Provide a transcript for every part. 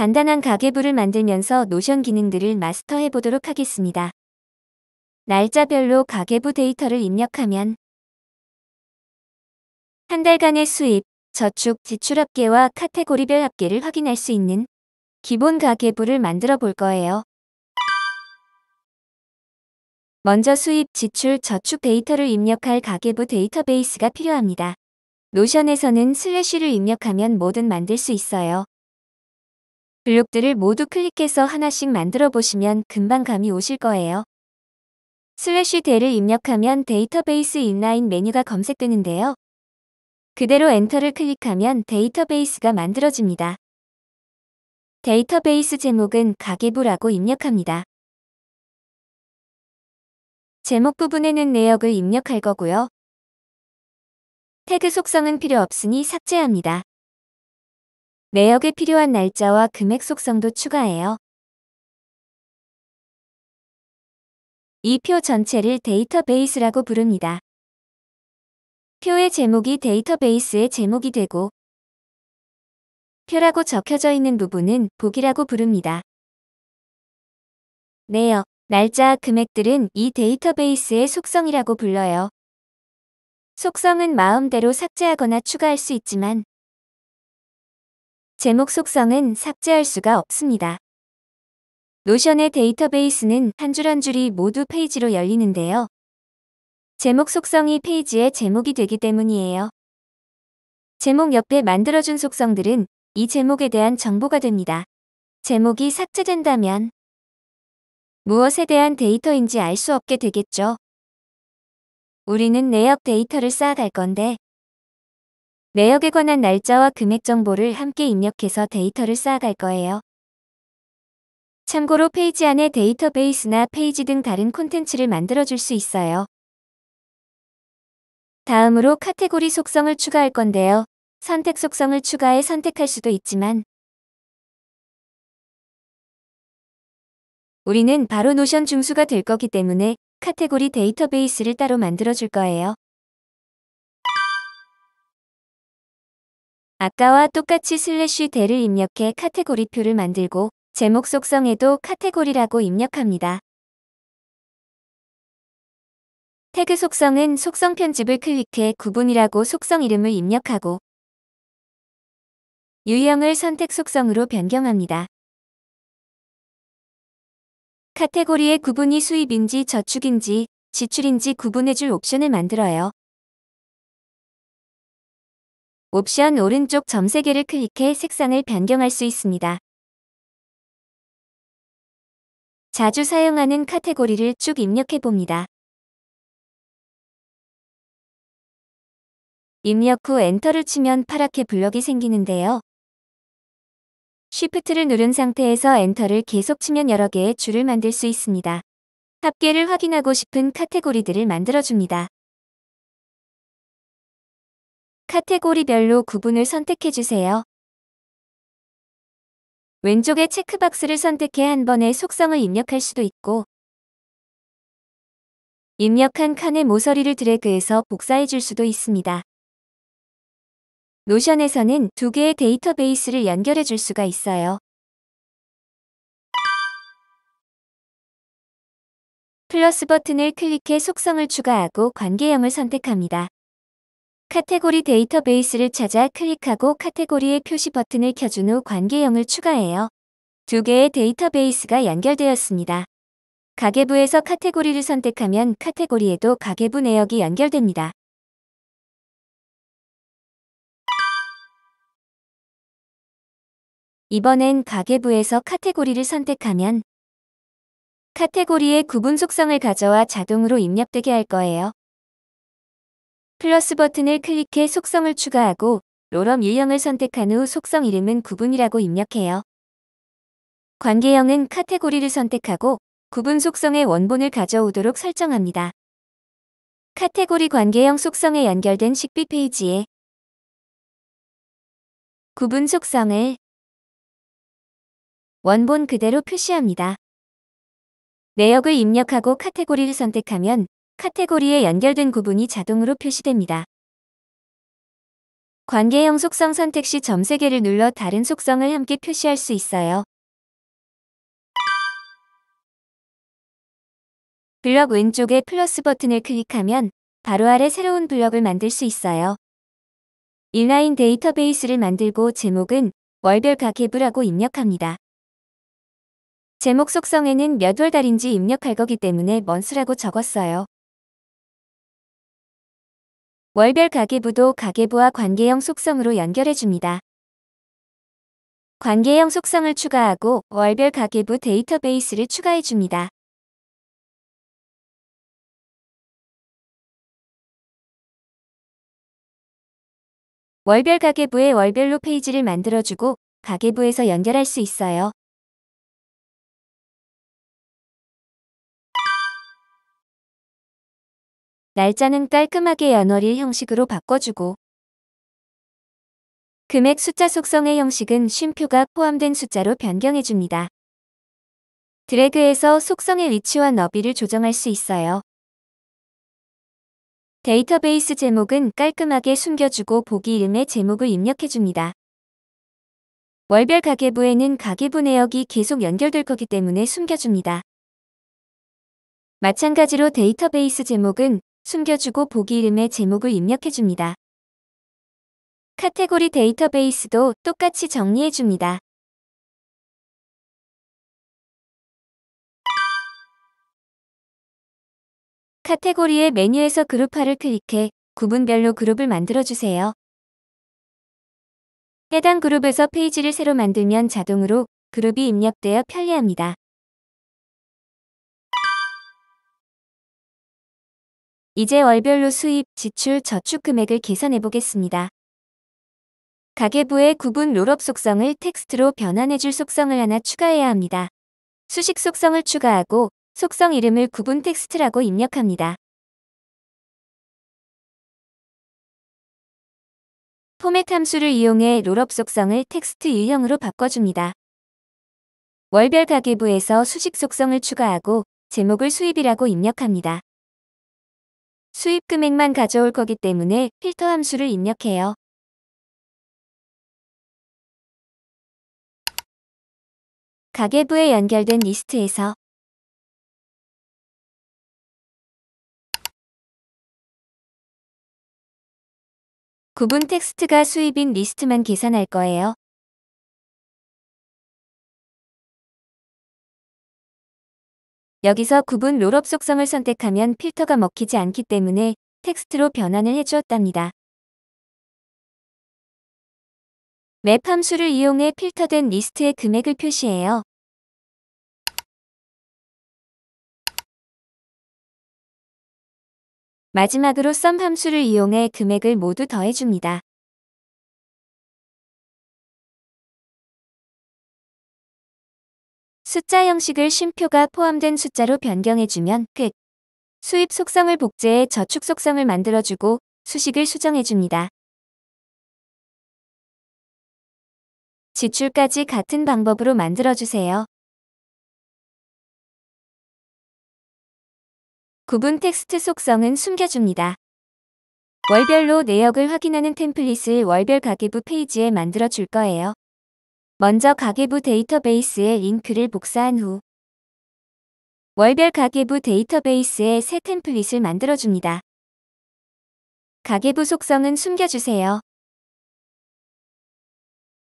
간단한 가계부를 만들면서 노션 기능들을 마스터해 보도록 하겠습니다. 날짜별로 가계부 데이터를 입력하면 한 달간의 수입, 저축, 지출 합계와 카테고리별 합계를 확인할 수 있는 기본 가계부를 만들어 볼 거예요. 먼저 수입, 지출, 저축 데이터를 입력할 가계부 데이터베이스가 필요합니다. 노션에서는 슬래시를 입력하면 뭐든 만들 수 있어요. 블록들을 모두 클릭해서 하나씩 만들어 보시면 금방 감이 오실 거예요. 슬래시 대를 입력하면 데이터베이스 인라인 메뉴가 검색되는데요. 그대로 엔터를 클릭하면 데이터베이스가 만들어집니다. 데이터베이스 제목은 가계부라고 입력합니다. 제목 부분에는 내역을 입력할 거고요. 태그 속성은 필요 없으니 삭제합니다. 내역에 필요한 날짜와 금액 속성도 추가해요. 이 표 전체를 데이터베이스라고 부릅니다. 표의 제목이 데이터베이스의 제목이 되고 표라고 적혀져 있는 부분은 보기라고 부릅니다. 내역, 날짜, 금액들은 이 데이터베이스의 속성이라고 불러요. 속성은 마음대로 삭제하거나 추가할 수 있지만 제목 속성은 삭제할 수가 없습니다. 노션의 데이터베이스는 한 줄 한 줄이 모두 페이지로 열리는데요. 제목 속성이 페이지의 제목이 되기 때문이에요. 제목 옆에 만들어준 속성들은 이 제목에 대한 정보가 됩니다. 제목이 삭제된다면 무엇에 대한 데이터인지 알 수 없게 되겠죠. 우리는 내역 데이터를 쌓아갈 건데 내역에 관한 날짜와 금액 정보를 함께 입력해서 데이터를 쌓아갈 거예요. 참고로 페이지 안에 데이터베이스나 페이지 등 다른 콘텐츠를 만들어줄 수 있어요. 다음으로 카테고리 속성을 추가할 건데요. 선택 속성을 추가해 선택할 수도 있지만 우리는 바로 노션 중수가 될 거기 때문에 카테고리 데이터베이스를 따로 만들어줄 거예요. 아까와 똑같이 슬래시 대를 입력해 카테고리 표를 만들고 제목 속성에도 카테고리라고 입력합니다. 태그 속성은 속성 편집을 클릭해 구분이라고 속성 이름을 입력하고 유형을 선택 속성으로 변경합니다. 카테고리의 구분이 수입인지 저축인지 지출인지 구분해줄 옵션을 만들어요. 옵션 오른쪽 점 3개를 클릭해 색상을 변경할 수 있습니다. 자주 사용하는 카테고리를 쭉 입력해 봅니다. 입력 후 엔터를 치면 파랗게 블럭이 생기는데요. 쉬프트를 누른 상태에서 엔터를 계속 치면 여러 개의 줄을 만들 수 있습니다. 합계를 확인하고 싶은 카테고리들을 만들어줍니다. 카테고리별로 구분을 선택해주세요. 왼쪽의 체크박스를 선택해 한 번에 속성을 입력할 수도 있고 입력한 칸의 모서리를 드래그해서 복사해 줄 수도 있습니다. 노션에서는 2개의 데이터베이스를 연결해 줄 수가 있어요. 플러스 버튼을 클릭해 속성을 추가하고 관계형을 선택합니다. 카테고리 데이터베이스를 찾아 클릭하고 카테고리의 표시 버튼을 켜준 후 관계형을 추가해요. 2개의 데이터베이스가 연결되었습니다. 가계부에서 카테고리를 선택하면 카테고리에도 가계부 내역이 연결됩니다. 이번엔 가계부에서 카테고리를 선택하면 카테고리의 구분 속성을 가져와 자동으로 입력되게 할 거예요. 플러스 버튼을 클릭해 속성을 추가하고 롤업 유형을 선택한 후 속성 이름은 구분이라고 입력해요. 관계형은 카테고리를 선택하고 구분 속성의 원본을 가져오도록 설정합니다. 카테고리 관계형 속성에 연결된 식비 페이지에 구분 속성을 원본 그대로 표시합니다. 내역을 입력하고 카테고리를 선택하면 카테고리에 연결된 구분이 자동으로 표시됩니다. 관계형 속성 선택 시 점 3개를 눌러 다른 속성을 함께 표시할 수 있어요. 블럭 왼쪽에 플러스 버튼을 클릭하면 바로 아래 새로운 블럭을 만들 수 있어요. 인라인 데이터베이스를 만들고 제목은 월별 가계부라고 입력합니다. 제목 속성에는 몇 월 달인지 입력할 거기 때문에 먼스라고 적었어요. 월별 가계부도 가계부와 관계형 속성으로 연결해줍니다. 관계형 속성을 추가하고 월별 가계부 데이터베이스를 추가해줍니다. 월별 가계부에 월별로 페이지를 만들어주고 가계부에서 연결할 수 있어요. 날짜는 깔끔하게 연월일 형식으로 바꿔주고 금액 숫자 속성의 형식은 쉼표가 포함된 숫자로 변경해줍니다. 드래그해서 속성의 위치와 너비를 조정할 수 있어요. 데이터베이스 제목은 깔끔하게 숨겨주고 보기 이름에 제목을 입력해줍니다. 월별 가계부에는 가계부 내역이 계속 연결될 거기 때문에 숨겨줍니다. 마찬가지로 데이터베이스 제목은 숨겨주고 보기 이름에 제목을 입력해줍니다. 카테고리 데이터베이스도 똑같이 정리해줍니다. 카테고리의 메뉴에서 그룹화를 클릭해 구분별로 그룹을 만들어주세요. 해당 그룹에서 페이지를 새로 만들면 자동으로 그룹이 입력되어 편리합니다. 이제 월별로 수입, 지출, 저축 금액을 계산해 보겠습니다. 가계부의 구분 롤업 속성을 텍스트로 변환해줄 속성을 하나 추가해야 합니다. 수식 속성을 추가하고 속성 이름을 구분 텍스트라고 입력합니다. 포맷 함수를 이용해 롤업 속성을 텍스트 유형으로 바꿔줍니다. 월별 가계부에서 수식 속성을 추가하고 제목을 수입이라고 입력합니다. 수입 금액만 가져올 거기 때문에 필터 함수를 입력해요. 가계부에 연결된 리스트에서 구분 텍스트가 수입인 리스트만 계산할 거예요. 여기서 구분 롤업 속성을 선택하면 필터가 먹히지 않기 때문에 텍스트로 변환을 해주었답니다. 맵 함수를 이용해 필터된 리스트의 금액을 표시해요. 마지막으로 썸 함수를 이용해 금액을 모두 더해줍니다. 숫자 형식을 쉼표가 포함된 숫자로 변경해주면 끝. 수입 속성을 복제해 저축 속성을 만들어주고 수식을 수정해줍니다. 지출까지 같은 방법으로 만들어주세요. 구분 텍스트 속성은 숨겨줍니다. 월별로 내역을 확인하는 템플릿을 월별 가계부 페이지에 만들어 줄 거예요. 먼저 가계부 데이터베이스에 링크를 복사한 후 월별 가계부 데이터베이스에 새 템플릿을 만들어줍니다. 가계부 속성은 숨겨주세요.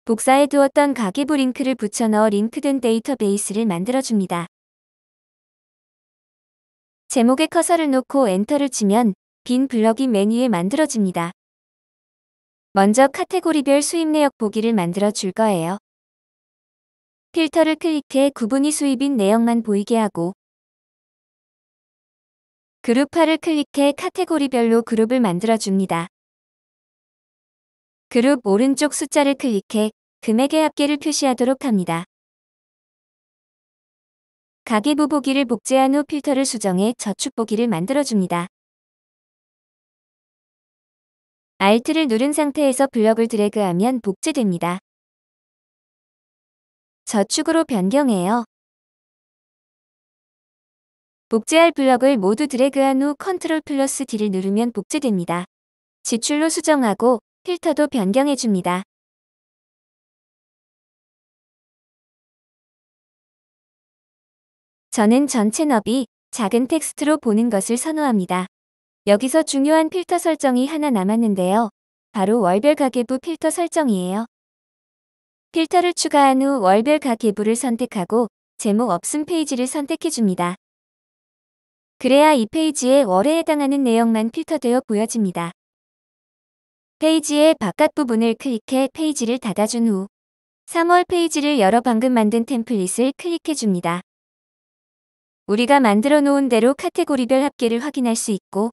복사해 두었던 가계부 링크를 붙여넣어 링크된 데이터베이스를 만들어줍니다. 제목에 커서를 놓고 엔터를 치면 빈 블럭이 메뉴에 만들어집니다. 먼저 카테고리별 수입 내역 보기를 만들어 줄 거예요. 필터를 클릭해 구분이 수입인 내역만 보이게 하고 그룹화를 클릭해 카테고리별로 그룹을 만들어 줍니다. 그룹 오른쪽 숫자를 클릭해 금액의 합계를 표시하도록 합니다. 가계부 보기를 복제한 후 필터를 수정해 저축 보기를 만들어줍니다. Alt를 누른 상태에서 블럭을 드래그하면 복제됩니다. 저축으로 변경해요. 복제할 블럭을 모두 드래그한 후 Ctrl+D를 누르면 복제됩니다. 지출로 수정하고 필터도 변경해줍니다. 저는 전체 너비, 작은 텍스트로 보는 것을 선호합니다. 여기서 중요한 필터 설정이 하나 남았는데요. 바로 월별 가계부 필터 설정이에요. 필터를 추가한 후 월별 가계부를 선택하고 제목 없음 페이지를 선택해줍니다. 그래야 이 페이지에 월에 해당하는 내용만 필터되어 보여집니다. 페이지의 바깥 부분을 클릭해 페이지를 닫아준 후 3월 페이지를 열어 방금 만든 템플릿을 클릭해줍니다. 우리가 만들어 놓은 대로 카테고리별 합계를 확인할 수 있고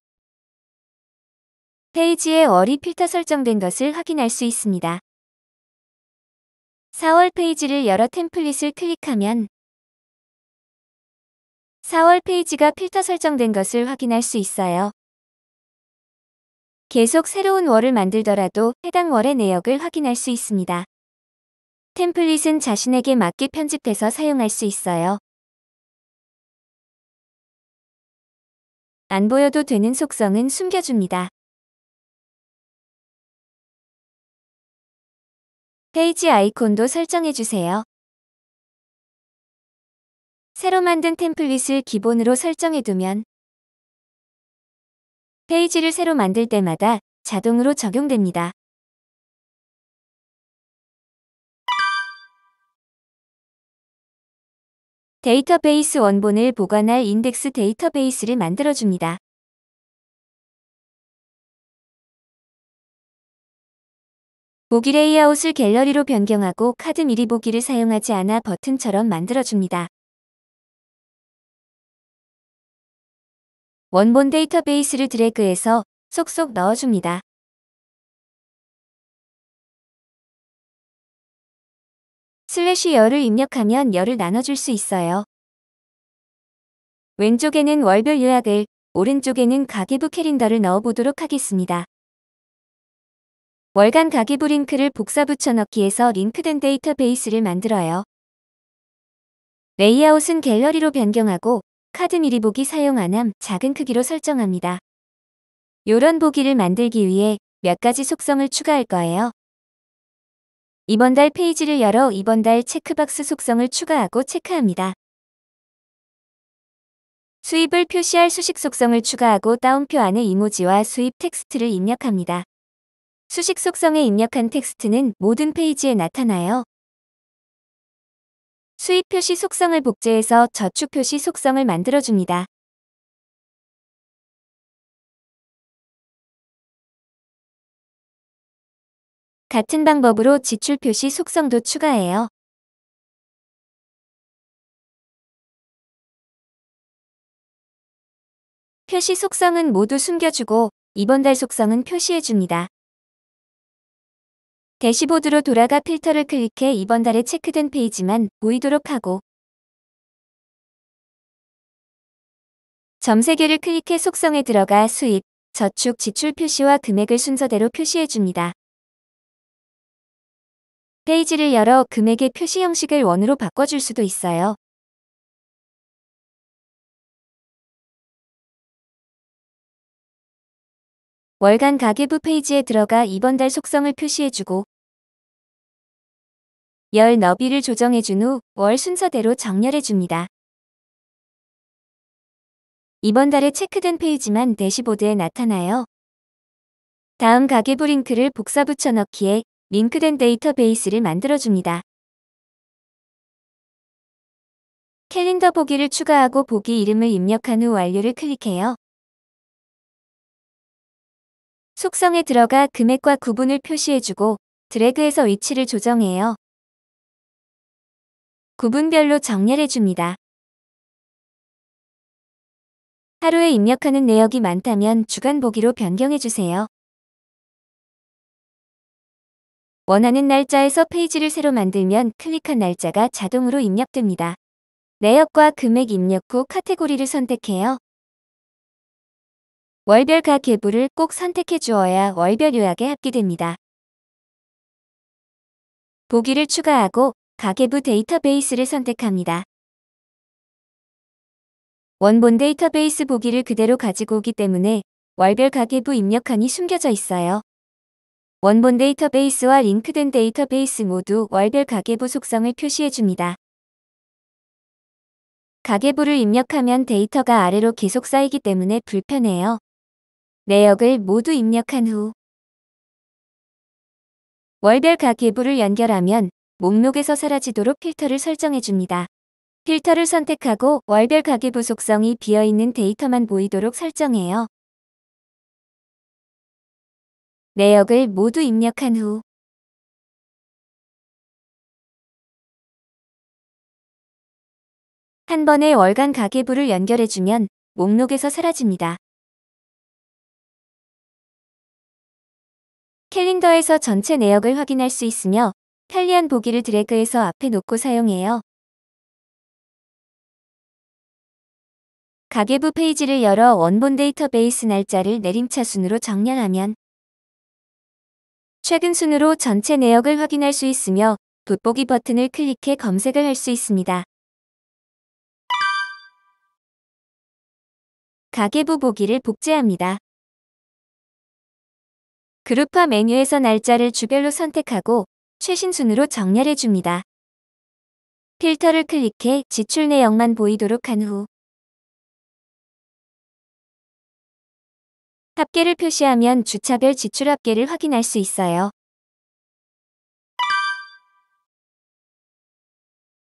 페이지에 월이 필터 설정된 것을 확인할 수 있습니다. 4월 페이지를 열어 템플릿을 클릭하면 4월 페이지가 필터 설정된 것을 확인할 수 있어요. 계속 새로운 월을 만들더라도 해당 월의 내역을 확인할 수 있습니다. 템플릿은 자신에게 맞게 편집해서 사용할 수 있어요. 안 보여도 되는 속성은 숨겨줍니다. 페이지 아이콘도 설정해주세요. 새로 만든 템플릿을 기본으로 설정해두면 페이지를 새로 만들 때마다 자동으로 적용됩니다. 데이터베이스 원본을 보관할 인덱스 데이터베이스를 만들어줍니다. 보기 레이아웃을 갤러리로 변경하고 카드 미리 보기를 사용하지 않아 버튼처럼 만들어줍니다. 원본 데이터베이스를 드래그해서 쏙쏙 넣어줍니다. 슬래시 열을 입력하면 열을 나눠줄 수 있어요. 왼쪽에는 월별 요약을, 오른쪽에는 가계부 캘린더를 넣어보도록 하겠습니다. 월간 가계부 링크를 복사 붙여넣기해서 링크된 데이터베이스를 만들어요. 레이아웃은 갤러리로 변경하고 카드 미리 보기 사용 안함 작은 크기로 설정합니다. 요런 보기를 만들기 위해 몇 가지 속성을 추가할 거예요. 이번 달 페이지를 열어 이번 달 체크박스 속성을 추가하고 체크합니다. 수입을 표시할 수식 속성을 추가하고 따옴표 안에 이모지와 수입 텍스트를 입력합니다. 수식 속성에 입력한 텍스트는 모든 페이지에 나타나요. 수입 표시 속성을 복제해서 저축 표시 속성을 만들어줍니다. 같은 방법으로 지출 표시 속성도 추가해요. 표시 속성은 모두 숨겨주고 이번 달 속성은 표시해줍니다. 대시보드로 돌아가 필터를 클릭해 이번 달에 체크된 페이지만 보이도록 하고 점 3개를 클릭해 속성에 들어가 수입, 저축, 지출 표시와 금액을 순서대로 표시해줍니다. 페이지를 열어 금액의 표시 형식을 원으로 바꿔줄 수도 있어요. 월간 가계부 페이지에 들어가 이번 달 속성을 표시해주고 열 너비를 조정해준 후 월 순서대로 정렬해줍니다. 이번 달에 체크된 페이지만 대시보드에 나타나요. 다음 가계부 링크를 복사 붙여넣기에 링크된 데이터베이스를 만들어줍니다. 캘린더 보기를 추가하고 보기 이름을 입력한 후 완료를 클릭해요. 속성에 들어가 금액과 구분을 표시해주고 드래그해서 위치를 조정해요. 구분별로 정렬해줍니다. 하루에 입력하는 내역이 많다면 주간 보기로 변경해주세요. 원하는 날짜에서 페이지를 새로 만들면 클릭한 날짜가 자동으로 입력됩니다. 내역과 금액 입력 후 카테고리를 선택해요. 월별 가계부를 꼭 선택해 주어야 월별 요약에 합계됩니다. 보기를 추가하고 가계부 데이터베이스를 선택합니다. 원본 데이터베이스 보기를 그대로 가지고 오기 때문에 월별 가계부 입력칸이 숨겨져 있어요. 원본 데이터베이스와 링크된 데이터베이스 모두 월별 가계부 속성을 표시해줍니다. 가계부를 입력하면 데이터가 아래로 계속 쌓이기 때문에 불편해요. 내역을 모두 입력한 후 월별 가계부를 연결하면 목록에서 사라지도록 필터를 설정해줍니다. 필터를 선택하고 월별 가계부 속성이 비어있는 데이터만 보이도록 설정해요. 내역을 모두 입력한 후 한 번에 월간 가계부를 연결해주면 목록에서 사라집니다. 캘린더에서 전체 내역을 확인할 수 있으며 편리한 보기를 드래그해서 앞에 놓고 사용해요. 가계부 페이지를 열어 원본 데이터베이스 날짜를 내림차순으로 정렬하면 최근 순으로 전체 내역을 확인할 수 있으며 돋보기 버튼을 클릭해 검색을 할 수 있습니다. 가계부 보기를 복제합니다. 그룹화 메뉴에서 날짜를 주별로 선택하고 최신 순으로 정렬해 줍니다. 필터를 클릭해 지출 내역만 보이도록 한 후 합계를 표시하면 주차별 지출 합계를 확인할 수 있어요.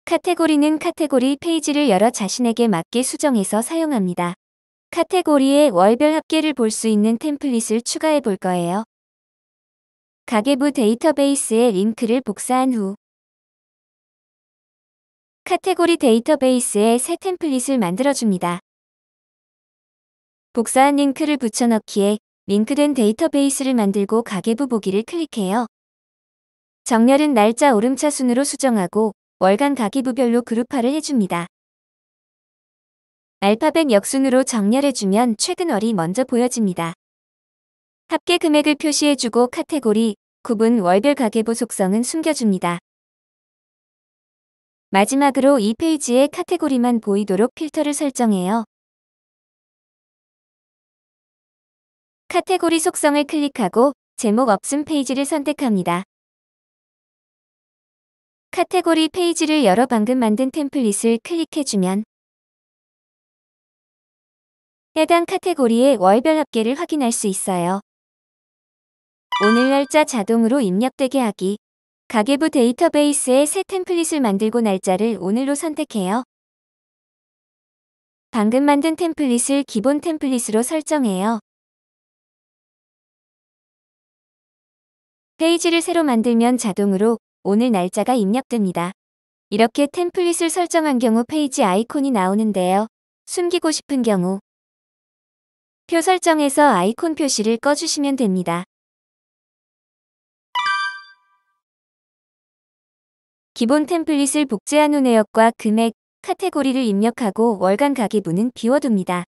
카테고리는 카테고리 페이지를 열어 자신에게 맞게 수정해서 사용합니다. 카테고리에 월별 합계를 볼 수 있는 템플릿을 추가해 볼 거예요. 가계부 데이터베이스에 링크를 복사한 후 카테고리 데이터베이스에 새 템플릿을 만들어줍니다. 복사한 링크를 붙여넣기에 링크된 데이터베이스를 만들고 가계부 보기를 클릭해요. 정렬은 날짜 오름차 순으로 수정하고 월간 가계부별로 그룹화를 해줍니다. 알파벳 역순으로 정렬해주면 최근 월이 먼저 보여집니다. 합계 금액을 표시해주고 카테고리, 구분 월별 가계부 속성은 숨겨줍니다. 마지막으로 이 페이지에 카테고리만 보이도록 필터를 설정해요. 카테고리 속성을 클릭하고 제목 없음 페이지를 선택합니다. 카테고리 페이지를 열어 방금 만든 템플릿을 클릭해주면 해당 카테고리의 월별 합계를 확인할 수 있어요. 오늘 날짜 자동으로 입력되게 하기. 가계부 데이터베이스에 새 템플릿을 만들고 날짜를 오늘로 선택해요. 방금 만든 템플릿을 기본 템플릿으로 설정해요. 페이지를 새로 만들면 자동으로 오늘 날짜가 입력됩니다. 이렇게 템플릿을 설정한 경우 페이지 아이콘이 나오는데요. 숨기고 싶은 경우 표 설정에서 아이콘 표시를 꺼주시면 됩니다. 기본 템플릿을 복제한 후 내역과 금액, 카테고리를 입력하고 월간 가계부는 비워둡니다.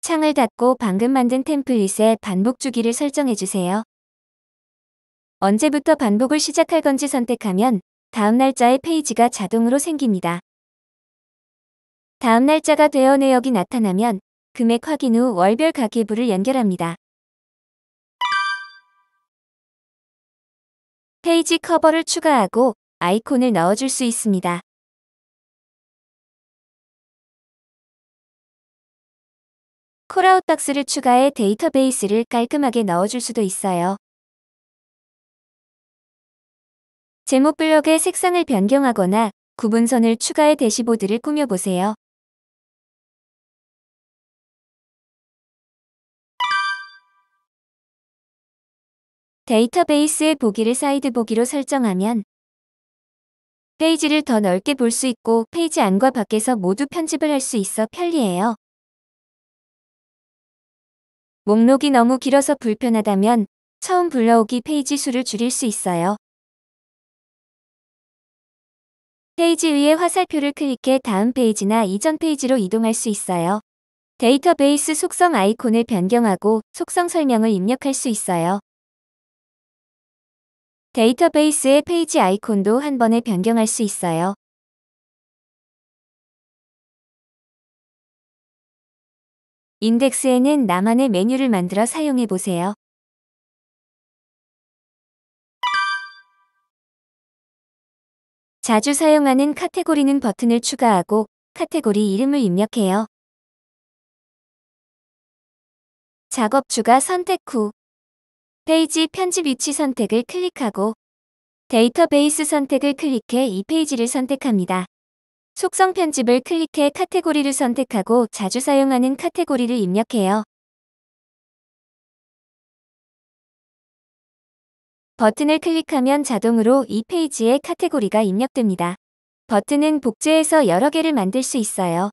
창을 닫고 방금 만든 템플릿에 반복 주기를 설정해주세요. 언제부터 반복을 시작할 건지 선택하면 다음 날짜의 페이지가 자동으로 생깁니다. 다음 날짜가 되어 내역이 나타나면 금액 확인 후 월별 가계부를 연결합니다. 페이지 커버를 추가하고 아이콘을 넣어줄 수 있습니다. 콜아웃 박스를 추가해 데이터베이스를 깔끔하게 넣어줄 수도 있어요. 제목 블럭의 색상을 변경하거나 구분선을 추가해 대시보드를 꾸며보세요. 데이터베이스의 보기를 사이드 보기로 설정하면 페이지를 더 넓게 볼 수 있고 페이지 안과 밖에서 모두 편집을 할 수 있어 편리해요. 목록이 너무 길어서 불편하다면 처음 불러오기 페이지 수를 줄일 수 있어요. 페이지 위에 화살표를 클릭해 다음 페이지나 이전 페이지로 이동할 수 있어요. 데이터베이스 속성 아이콘을 변경하고 속성 설명을 입력할 수 있어요. 데이터베이스의 페이지 아이콘도 한 번에 변경할 수 있어요. 인덱스에는 나만의 메뉴를 만들어 사용해 보세요. 자주 사용하는 카테고리는 버튼을 추가하고 카테고리 이름을 입력해요. 작업 추가 선택 후 페이지 편집 위치 선택을 클릭하고 데이터베이스 선택을 클릭해 이 페이지를 선택합니다. 속성 편집을 클릭해 카테고리를 선택하고 자주 사용하는 카테고리를 입력해요. 버튼을 클릭하면 자동으로 이 페이지에 카테고리가 입력됩니다. 버튼은 복제해서 여러 개를 만들 수 있어요.